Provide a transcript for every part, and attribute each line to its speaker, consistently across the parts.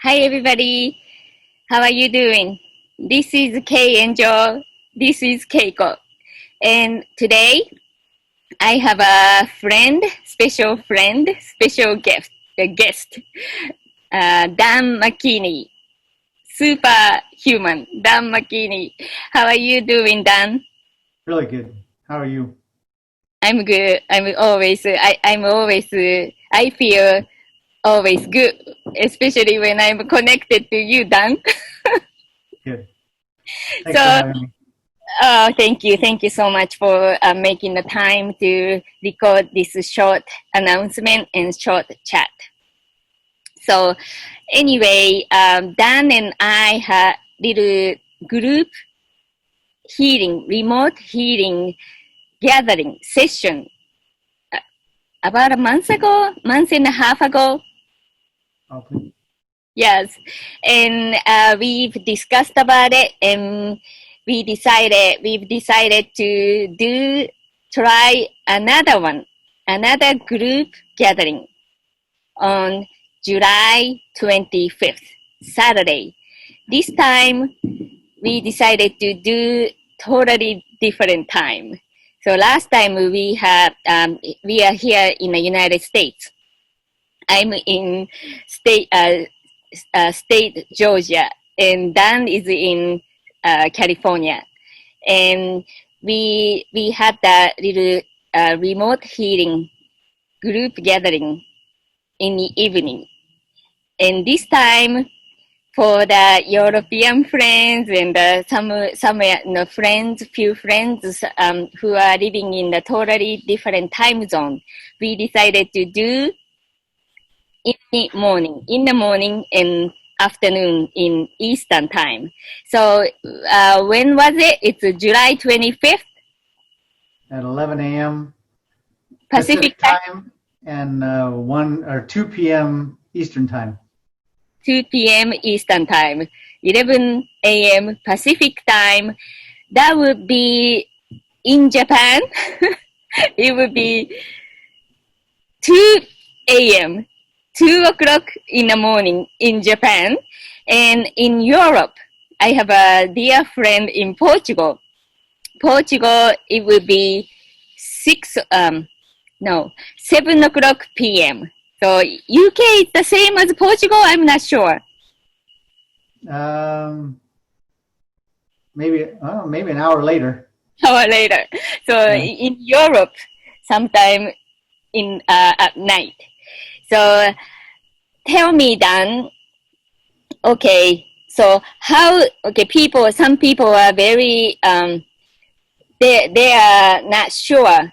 Speaker 1: Hi everybody, how are you doing? This is K.Angel, this is Keiko. And today I have a friend, special guest, Dan Marchini, superhuman, Dan Marchini. How are you doing, Dan?
Speaker 2: Really good. How are you?
Speaker 1: I'm good. I feel always good, especially when I'm connected to you, Dan.
Speaker 2: Good. Thanks for
Speaker 1: So
Speaker 2: having me.
Speaker 1: thank you. Thank you so much for making the time to record this short announcement and short chat. So anyway, Dan and I had little group remote healing gathering session uh, about a month and a half ago.
Speaker 2: Okay.
Speaker 1: Yes, and we've discussed about it, and we've decided to try another group gathering on July 25th, Saturday. This time we decided to do totally different time. So last time we are here in the United States. I'm in state state Georgia, and Dan is in California. And we had that little remote healing group gathering in the evening. And this time, for the European friends and few friends who are living in the totally different time zone, we decided to do in the morning and afternoon in Eastern time. So when was it? It's July 25th
Speaker 2: At 11 a.m.
Speaker 1: Pacific
Speaker 2: Pacific
Speaker 1: time,
Speaker 2: time and 1 or 2 p.m. Eastern time.
Speaker 1: 2 p.m. Eastern time, 11 a.m. Pacific time. That would be in Japan. It would be 2 a.m. 2 o'clock in the morning in Japan. And in Europe, I have a dear friend in Portugal. Portugal, it will be 7 o'clock p.m. So UK is the same as Portugal. I'm not sure.
Speaker 2: Um, maybe an hour later.
Speaker 1: Hour later. So
Speaker 2: Yeah.
Speaker 1: in Europe, sometime in at night. So tell me, Dan. Okay. So how? Okay, some people are very they are not sure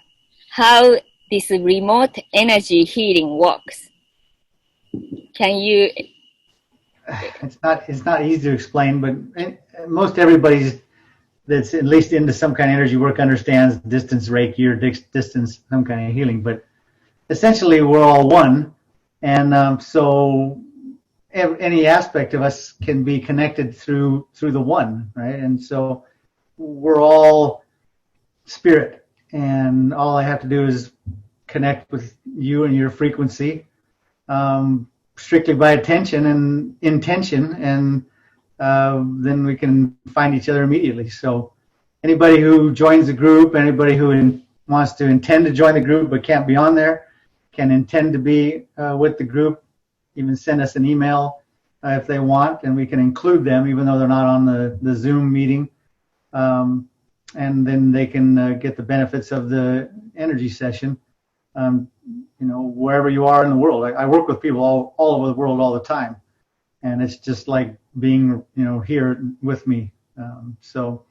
Speaker 1: how this remote energy healing works. Can you?
Speaker 2: It's not easy to explain, but most everybody's that's at least into some kind of energy work understands distance reiki or distance some kind of healing. But essentially, we're all one, and so any aspect of us can be connected through the one, right? And so we're all spirit, and all I have to do is connect with you and your frequency, strictly by attention and intention, and then we can find each other immediately. So anybody who joins the group, anybody who wants to intend to join the group but can't be on there, can intend to be with the group, even send us an email if they want, and we can include them even though they're not on the Zoom meeting. And then they can get the benefits of the energy session, wherever you are in the world. I work with people all over the world all the time, and it's just like being, here with me. So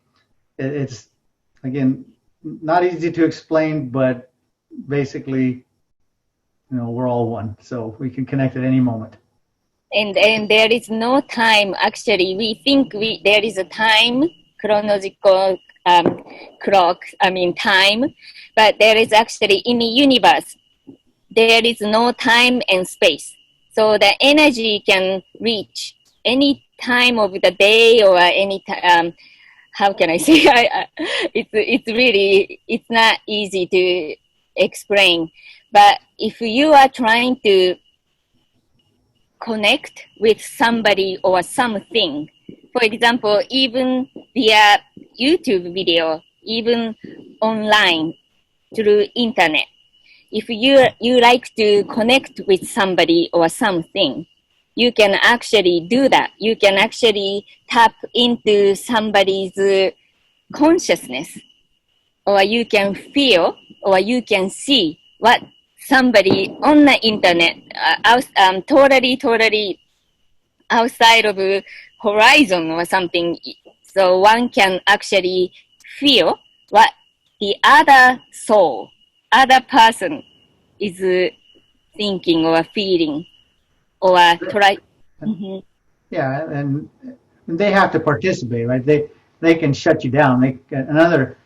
Speaker 2: it's, again, not easy to explain, but basically, we're all one. So we can connect at any moment.
Speaker 1: And there is no time. Actually, we think there is a time chronological clock. I mean time, but there is actually in the universe there is no time and space. So the energy can reach any time of the day or any time. How can I say? It's not easy to explain. But if you are trying to connect with somebody or something. For example, even via YouTube video, even online through internet. If you like to connect with somebody or something, you can actually do that. You can actually tap into somebody's consciousness, or you can feel, or you can see what somebody on the internet, totally outside of a horizon or something. So one can actually feel what the other soul, other person is thinking or feeling or try. Mm-hmm.
Speaker 2: Yeah, and they have to participate, right? They can shut you down. Another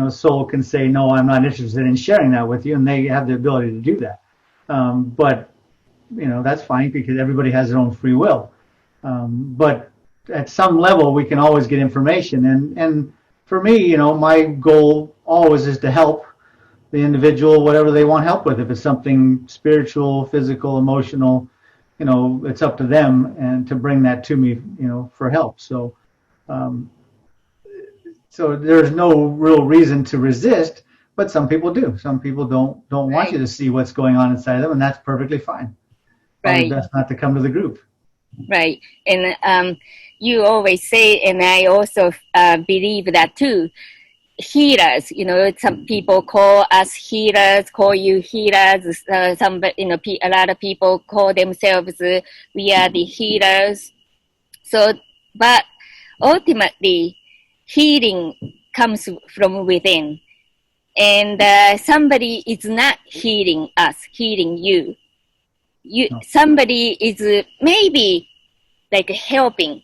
Speaker 2: soul can say, no, I'm not interested in sharing that with you, and they have the ability to do that. But that's fine because everybody has their own free will. But at some level, we can always get information, and for me, my goal always is to help the individual whatever they want help with. If it's something spiritual, physical, emotional, it's up to them and to bring that to me, for help. So, so there's no real reason to resist, but some people do. Some people don't want you to see what's going on inside them, and that's perfectly fine. Probably best not to come to the group.
Speaker 1: Right. And you always say, and I also believe that too, healers, some people call us healers, call you healers. A lot of people call themselves, we are the healers. So, but ultimately, healing comes from within. And somebody is not healing us, healing you.
Speaker 2: No.
Speaker 1: Somebody is maybe like helping,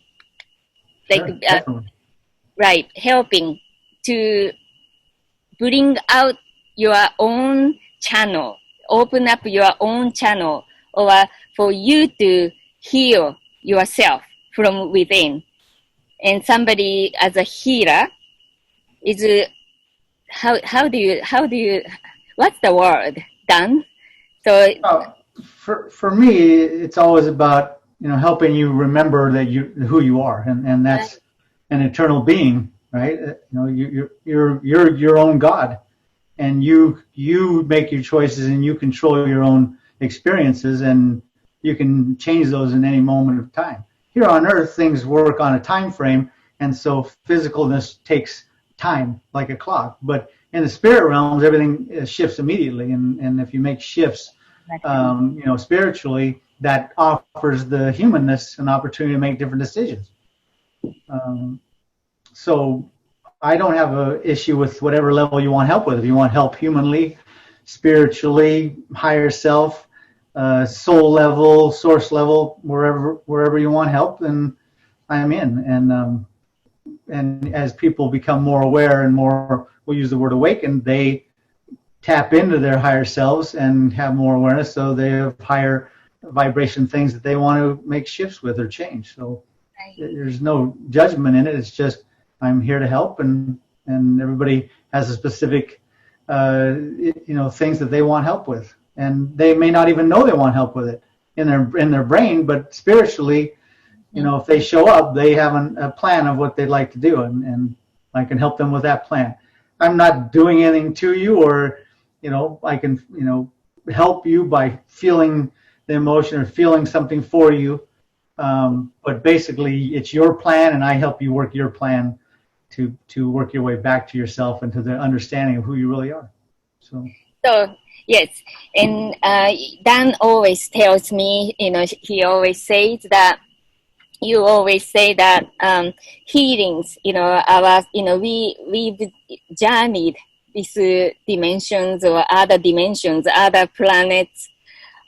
Speaker 2: Sure,
Speaker 1: right, helping to bring out your own channel, open up your own channel, or for you to heal yourself from within. And somebody as a healer is how do you what's the word, Dan? So
Speaker 2: for me, it's always about helping you remember that who you are, and that's an eternal being, right? You're your own God, and you make your choices and you control your own experiences, and you can change those in any moment of time. Here on Earth, things work on a time frame, and so physicalness takes time, like a clock. But in the spirit realms, everything shifts immediately, and if you make shifts, spiritually, that offers the humanness an opportunity to make different decisions. So I don't have an issue with whatever level you want help with. If you want help humanly, spiritually, higher self, soul level, source level, wherever you want help, then I'm in. And as people become more aware and more, we'll use the word awakened, they tap into their higher selves and have more awareness, so they have higher vibration things that they want to make shifts with or change. So there's no judgment in it. It's just I'm here to help, and everybody has a specific things that they want help with, and they may not even know they want help with it in their brain, but spiritually, if they show up, they have a plan of what they'd like to do, and I can help them with that plan. I'm not doing anything to you, or I can help you by feeling the emotion or feeling something for you, but basically it's your plan, and I help you work your plan to work your way back to yourself and to the understanding of who you really are. So
Speaker 1: yes, and Dan always tells me, he always says that you always say that healings, we've journeyed these dimensions or other dimensions, other planets,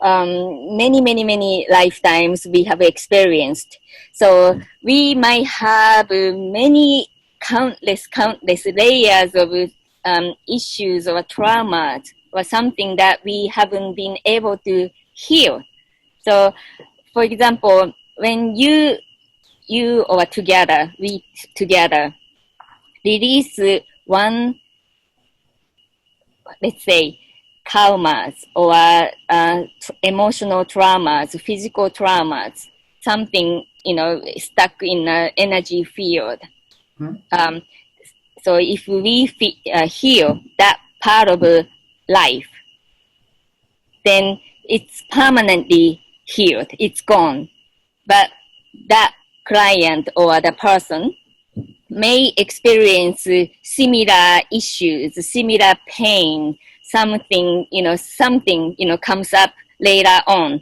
Speaker 1: many lifetimes we have experienced. So we might have many countless layers of issues or traumas or something that we haven't been able to heal. So, for example, when you or we together release one, let's say, traumas or emotional traumas, physical traumas, something, stuck in the energy field. So if we heal that part of life, then it's permanently healed. It's gone. But that client or the person may experience similar issues, similar pain, something comes up later on,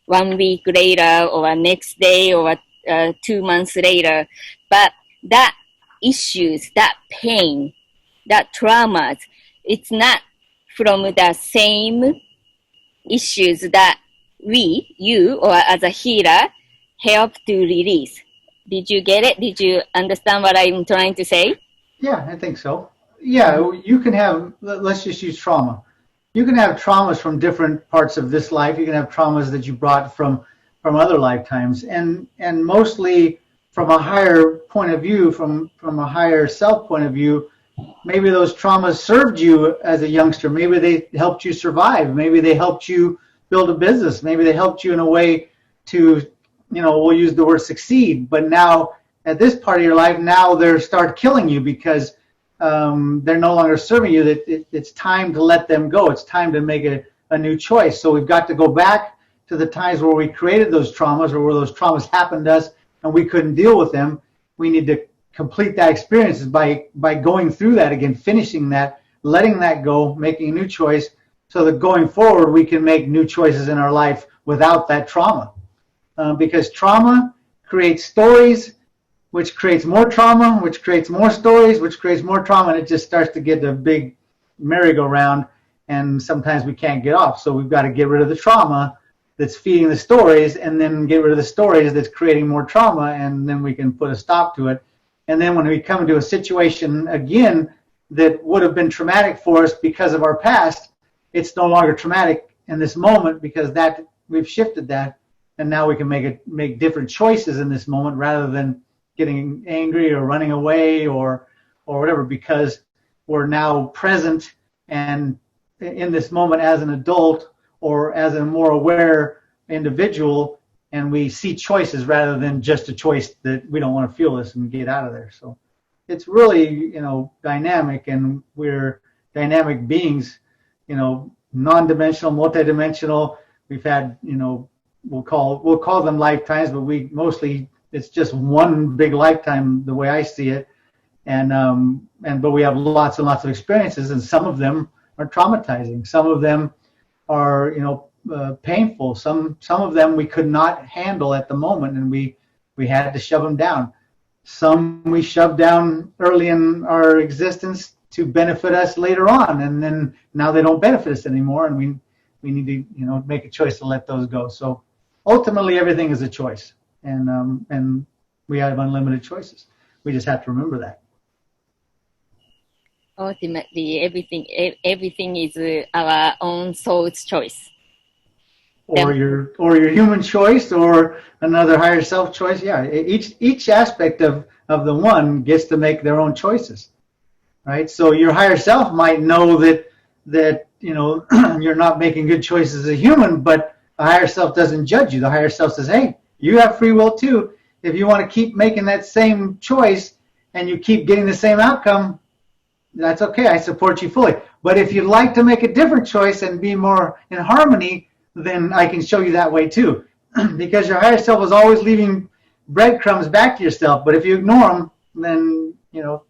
Speaker 1: 1 week later or next day or 2 months later. But that issues, that pain, that traumas, it's not from the same issues that you, or as a healer, help to release. Did you get it? Did you understand what I'm trying to say?
Speaker 2: Yeah, I think so. Yeah, you can have, let's just use trauma. You can have traumas from different parts of this life. You can have traumas that you brought from other lifetimes, and mostly from a higher point of view, from a higher self point of view. Maybe those traumas served you as a youngster. Maybe they helped you survive. Maybe they helped you build a business. Maybe they helped you in a way to, we'll use the word succeed. But now at this part of your life, now they're start killing you because they're no longer serving you. It's time to let them go. It's time to make a new choice. So we've got to go back to the times where we created those traumas or where those traumas happened to us and we couldn't deal with them. We need to complete that experience by going through that again, finishing that, letting that go, making a new choice, so that going forward we can make new choices in our life without that trauma. Because trauma creates stories, which creates more trauma, which creates more stories, which creates more trauma, and it just starts to get a big merry-go-round, and sometimes we can't get off. So we've got to get rid of the trauma that's feeding the stories, and then get rid of the stories that's creating more trauma, and then we can put a stop to it. And then when we come into a situation again that would have been traumatic for us because of our past, it's no longer traumatic in this moment because that we've shifted that, and now we can make different choices in this moment rather than getting angry or running away or whatever, because we're now present and in this moment as an adult or as a more aware individual, and we see choices rather than just a choice that we don't want to feel this and get out of there. So it's really, dynamic, and we're dynamic beings, non-dimensional, multidimensional. We've had, we'll call them lifetimes, but it's just one big lifetime the way I see it. But we have lots and lots of experiences, and some of them are traumatizing. Some of them are, painful. Some of them we could not handle at the moment, and we had to shove them down. Some we shoved down early in our existence to benefit us later on, and then now they don't benefit us anymore, and we need to make a choice to let those go. So ultimately, everything is a choice, and we have unlimited choices. We just have to remember that.
Speaker 1: Ultimately, everything is our own soul's choice.
Speaker 2: Or your human choice, or another higher self choice. Yeah, each aspect of the one gets to make their own choices, right? So your higher self might know that you're not making good choices as a human, but the higher self doesn't judge you. The higher self says, hey, you have free will too. If you want to keep making that same choice and you keep getting the same outcome, that's okay. I support you fully. But if you'd like to make a different choice and be more in harmony, then I can show you that way too. Because your higher self is always leaving breadcrumbs back to yourself. But if you ignore them, then you'll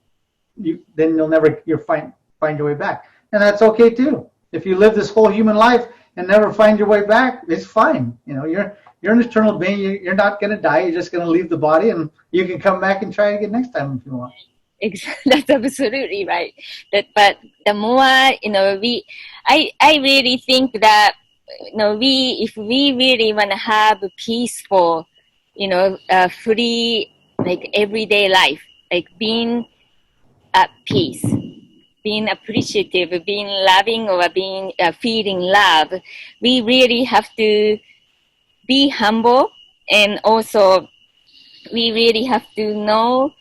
Speaker 2: never find your way back. And that's okay too. If you live this whole human life and never find your way back, it's fine. You're an eternal being. You're not going to die. You're just going to leave the body, and you can come back and try again next time if you want.
Speaker 1: That's absolutely right. But the more I really think that if we really want to have a peaceful, free, like everyday life, like being at peace, being appreciative, being loving, or being feeling love, we really have to be humble, and also we really have to know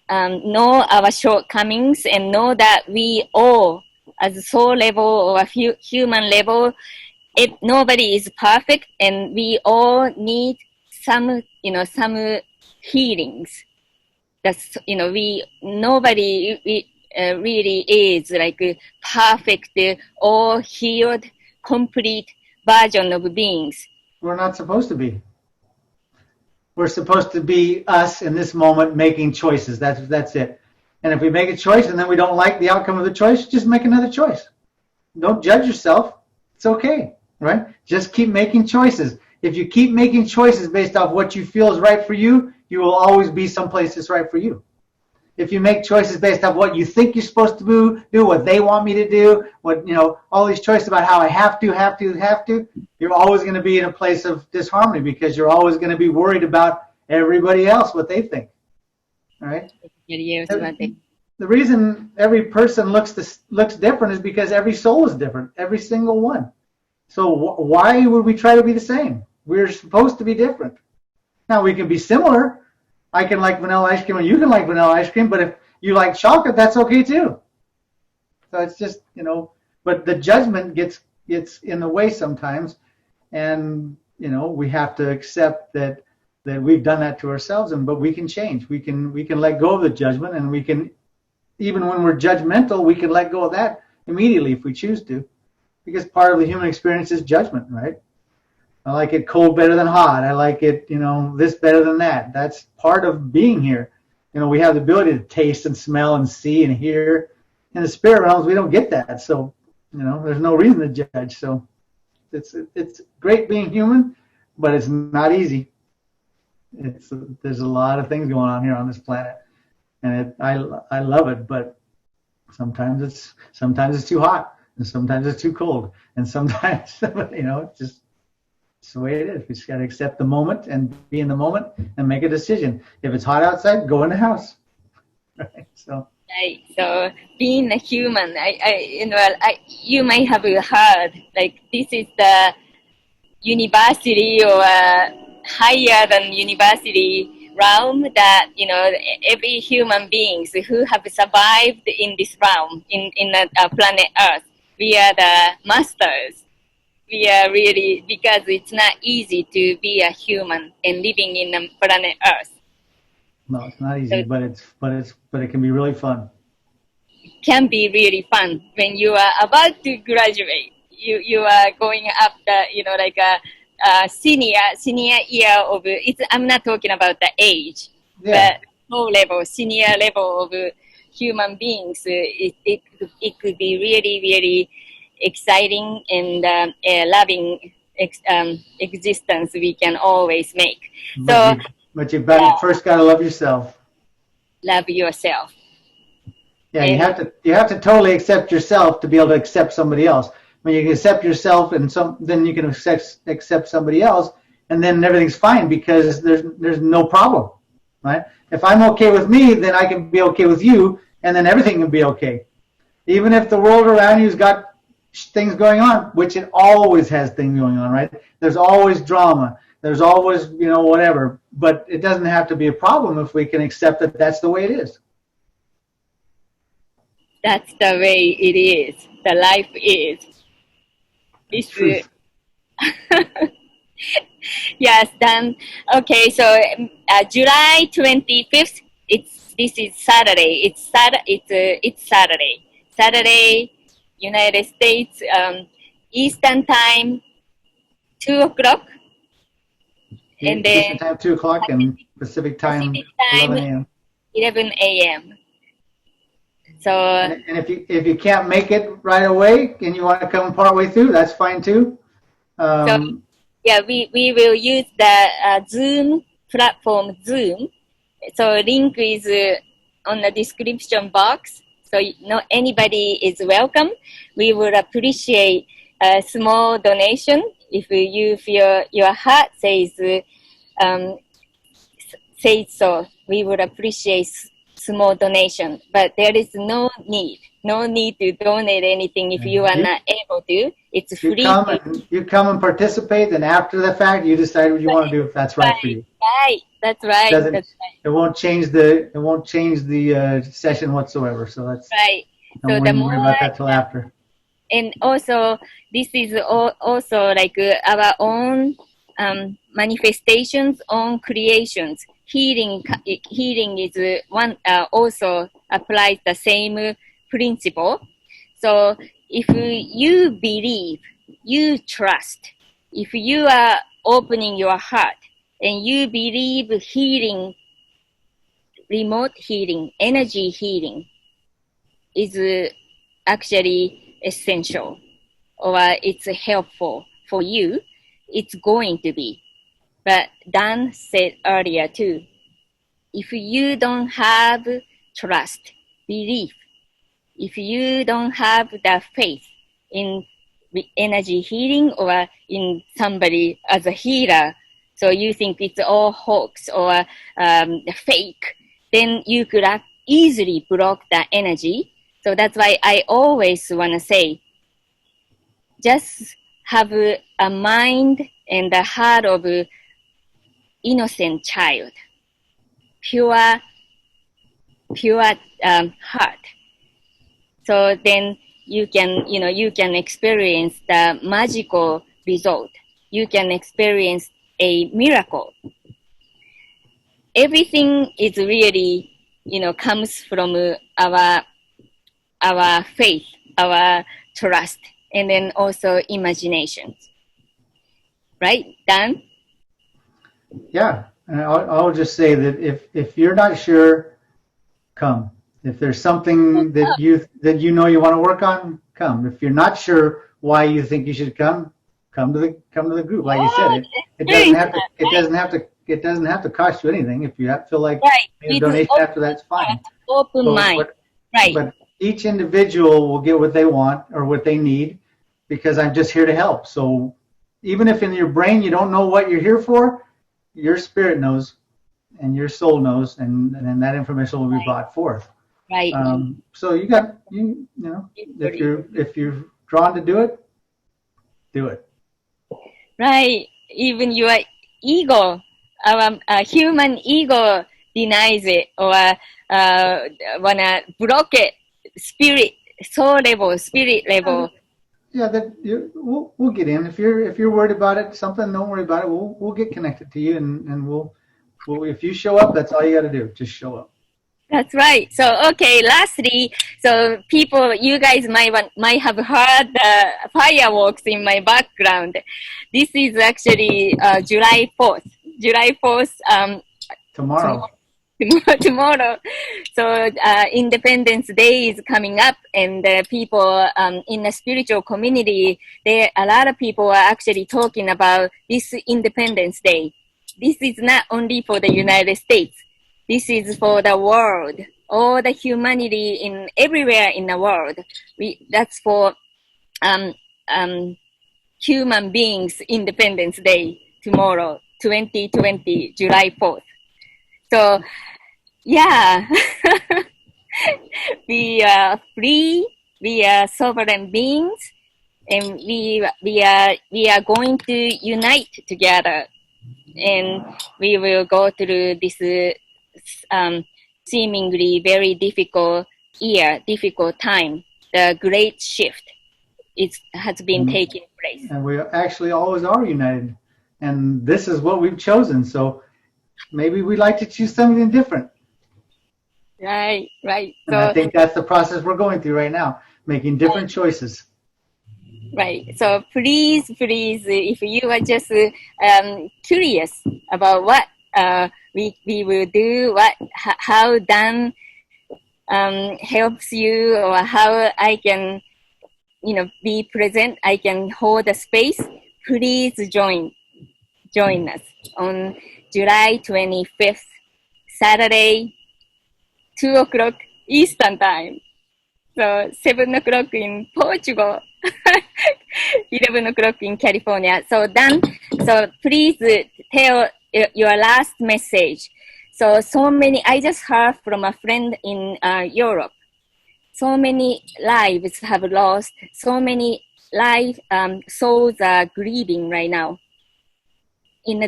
Speaker 1: our shortcomings, and know that we all as soul level or human level, nobody is perfect, and we all need some healings. That's nobody really is like a perfect, all healed, complete version of beings.
Speaker 2: We're not supposed to be. We're supposed to be us in this moment making choices. That's it. And if we make a choice and then we don't like the outcome of the choice, just make another choice. Don't judge yourself. It's okay, right? Just keep making choices. If you keep making choices based off what you feel is right for you, you will always be someplace that's right for you. If you make choices based off what you think you're supposed to do what they want me to do, all these choices about how I have to, you're always going to be in a place of disharmony because you're always going to be worried about everybody else, what they think. All right? The reason every person looks different is because every soul is different, every single one. So why would we try to be the same? We're supposed to be different. Now, we can be similar. I can like vanilla ice cream and you can like vanilla ice cream, but if you like chocolate, that's okay too. So it's just, but the judgment gets in the way sometimes, and, we have to accept that we've done that to ourselves, but we can change. We can let go of the judgment, and we can, even when we're judgmental, we can let go of that immediately if we choose to, because part of the human experience is judgment, right? I like it cold better than hot. I like it, this better than that. That's part of being here. We have the ability to taste and smell and see and hear. In the spirit realms, we don't get that. So, there's no reason to judge. So it's great being human, but it's not easy. There's a lot of things going on here on this planet, and I love it, but sometimes it's too hot, and sometimes it's too cold, and sometimes it's the way it is. We just got to accept the moment and be in the moment and make a decision. If it's hot outside, go in the house. Right? So being a human, you might have heard like this is the university or higher than university realm that every human beings who have survived in this realm in planet Earth, we are the masters. We are really, because it's not easy to be a human and living in the planet Earth. No, it's not easy, but it can be really fun.
Speaker 1: It can be really fun when you are about to graduate. You are going up the senior year of it. I'm not talking about the age, but senior level of human beings. It could be really, really exciting and loving existence we can always make.
Speaker 2: But you first got to love yourself.
Speaker 1: Love yourself.
Speaker 2: Yeah, you have to totally accept yourself to be able to accept somebody else. When you can accept yourself, then you can accept somebody else, and then everything's fine because there's no problem, right? If I'm okay with me, then I can be okay with you, and then everything can be okay. Even if the world around you's got things going on, which it always has things going on, right? There's always drama. There's always, whatever. But it doesn't have to be a problem if we can accept that that's the way it is.
Speaker 1: That's the way it is. The life is. Truth. Yes, Dan. Okay, so July 25th. This is Saturday. It's Saturday. Saturday. United States, Eastern Time, 2 o'clock. And then
Speaker 2: Eastern Time, 2 o'clock, and Pacific Time, 11 a.m.
Speaker 1: 11 a.m. So.
Speaker 2: And if you can't make it right away and you want to come part way through, that's fine too.
Speaker 1: We will use the Zoom platform, Zoom. So link is on the description box. So anybody is welcome. We would appreciate a small donation if you feel your heart says so. We would appreciate small donation, but there is no need to donate anything if you are not able to. It's free.
Speaker 2: You come and participate, and after the fact, you decide what you want to do if that's right for you.
Speaker 1: Right. That's right.
Speaker 2: It won't change the session whatsoever. So that's
Speaker 1: right.
Speaker 2: Don't
Speaker 1: So the
Speaker 2: worry
Speaker 1: more,
Speaker 2: about that till after.
Speaker 1: and also this is also like our own manifestations, own creations. Healing is one also applies the same principle. So if you believe, you trust, if you are opening your heart and you believe healing, remote healing, energy healing is actually essential or it's helpful for you, it's going to be. But Dan said earlier too, if you don't have trust, belief, if you don't have the faith in energy healing or in somebody as a healer, so you think it's all hoax or fake, then you could easily block that energy. So that's why I always want to say, just have a mind and the heart of innocent child, pure, pure heart. So then you can experience the magical result. You can experience a miracle. Everything is really, comes from our faith, our trust, and then also imagination. Right, Dan?
Speaker 2: Yeah, and I'll just say that if you're not sure, come. If there's something that you know you want to work on, come. If you're not sure why you think you should come to the group. Like you said, it doesn't have to cost you anything. If you feel like
Speaker 1: Right.
Speaker 2: a donation after that's fine.
Speaker 1: Open mind. Right.
Speaker 2: But each individual will get what they want or what they need because I'm just here to help. So even if in your brain you don't know what you're here for, your spirit knows and your soul knows, and then that information will be brought forth.
Speaker 1: Right.
Speaker 2: So you know, if you're drawn to do it, do it.
Speaker 1: Right. Even your ego, our human ego denies it or wanna block it. Soul level, spirit level.
Speaker 2: Yeah, we'll get in. If you're worried about it, something, don't worry about it. We'll get connected to you, and we'll if you show up, that's all you got to do. Just show up.
Speaker 1: That's right. So, okay, lastly, so people, you guys might have heard the fireworks in my background. This is actually July 4th. July 4th.
Speaker 2: Tomorrow.
Speaker 1: Tomorrow. So, Independence Day is coming up, and people in the spiritual community, a lot of people are actually talking about this Independence Day. This is not only for the United States. This is for the world, all the humanity in everywhere in the world. That's for human beings Independence Day tomorrow, 2020, July 4th. So, yeah, we are free. We are sovereign beings, and we are going to unite together, and we will go through this seemingly very difficult time. The great shift has been taking place.
Speaker 2: And we actually always are united. And this is what we've chosen. So maybe we'd like to choose something different.
Speaker 1: Right.
Speaker 2: And I think that's the process we're going through right now, making different choices.
Speaker 1: Right. So please, if you are just curious about what we will do, how Dan helps you, or how I can, be present, I can hold a space, please join us on July 25th, Saturday, 2 o'clock Eastern Time. So 7 o'clock in Portugal, 11 o'clock in California. So Dan, so please tell your last message. So many, I just heard from a friend in Europe. So many lives have lost. So many souls are grieving right now in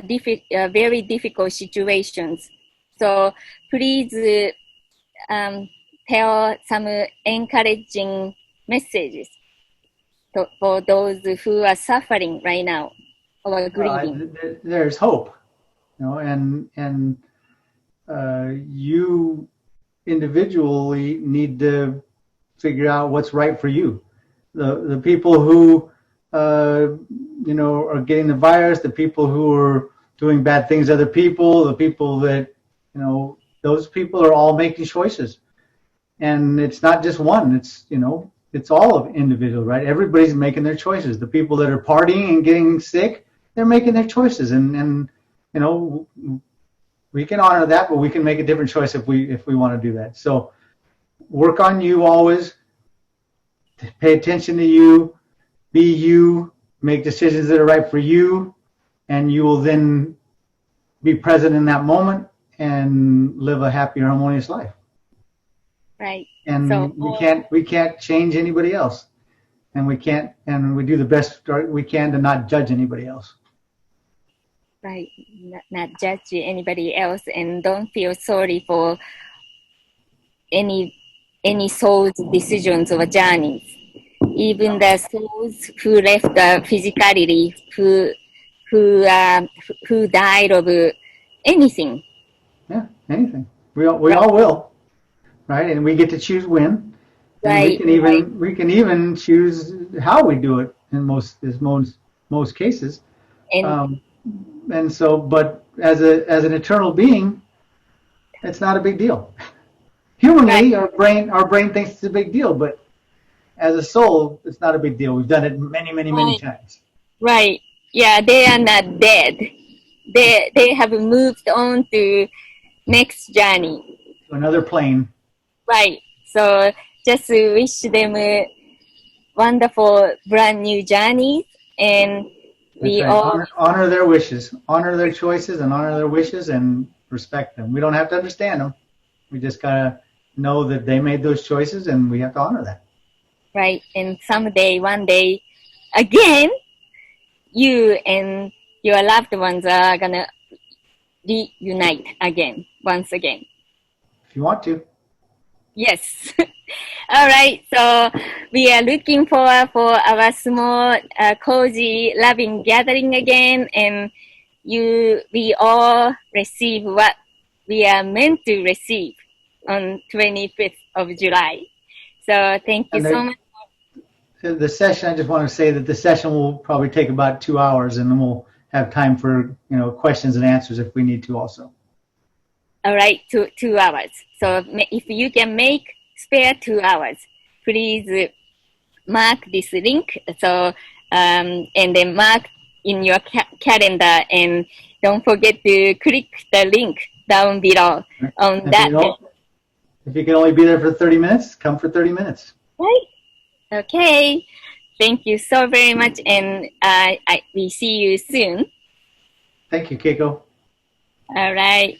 Speaker 1: very difficult situations. So please tell some encouraging messages for those who are suffering right now or grieving?
Speaker 2: There's hope, and you individually need to figure out what's right for you. The people who are getting the virus, the people who are doing bad things to other people, the people that those people are all making choices, and it's not just one. It's all of individual, right? Everybody's making their choices. The people that are partying and getting sick, they're making their choices, and we can honor that, but we can make a different choice if we want to do that. So work on you always. Pay attention to you. Be you. Make decisions that are right for you, and you will then be present in that moment and live a happy, harmonious life.
Speaker 1: Right.
Speaker 2: And
Speaker 1: so,
Speaker 2: we can't change anybody else, and we do the best we can to not judge anybody else.
Speaker 1: Right. Not judge anybody else, and don't feel sorry for any soul's decisions or journeys. Even the souls who left the physicality, who died of anything.
Speaker 2: Yeah, anything. We all will, right? And we get to choose when. And
Speaker 1: right.
Speaker 2: we can even choose how we do it in most cases. And so, but as an eternal being, it's not a big deal. Humanly, right. our brain thinks it's a big deal, but as a soul, it's not a big deal. We've done it many times.
Speaker 1: Right. Yeah, they are not dead. They have moved on to next journey.
Speaker 2: To another plane.
Speaker 1: Right. So just wish them a wonderful brand new journey, and we
Speaker 2: right. all honor their wishes, honor their choices, and honor their wishes, and respect them. We don't have to understand them. We just gotta know that they made those choices, and we have to honor that.
Speaker 1: Right. And one day, again, you and your loved ones are gonna reunite again, once again.
Speaker 2: If you want to.
Speaker 1: Yes. All right. So we are looking forward for our small, cozy, loving gathering again, and we all receive what we are meant to receive on 25th of July. So thank you so much.
Speaker 2: The session, I just want to say that the session will probably take about 2 hours, and then we'll have time for questions and answers if we need to also.
Speaker 1: All right, 2 hours. So if you can make spare 2 hours, please mark this link. So and then mark in your calendar, and don't forget to click the link down below on that.
Speaker 2: If you can only be there for 30 minutes, come for 30 minutes.
Speaker 1: Right. Okay. Thank you so very much, and we see you soon.
Speaker 2: Thank you, Keiko.
Speaker 1: All right.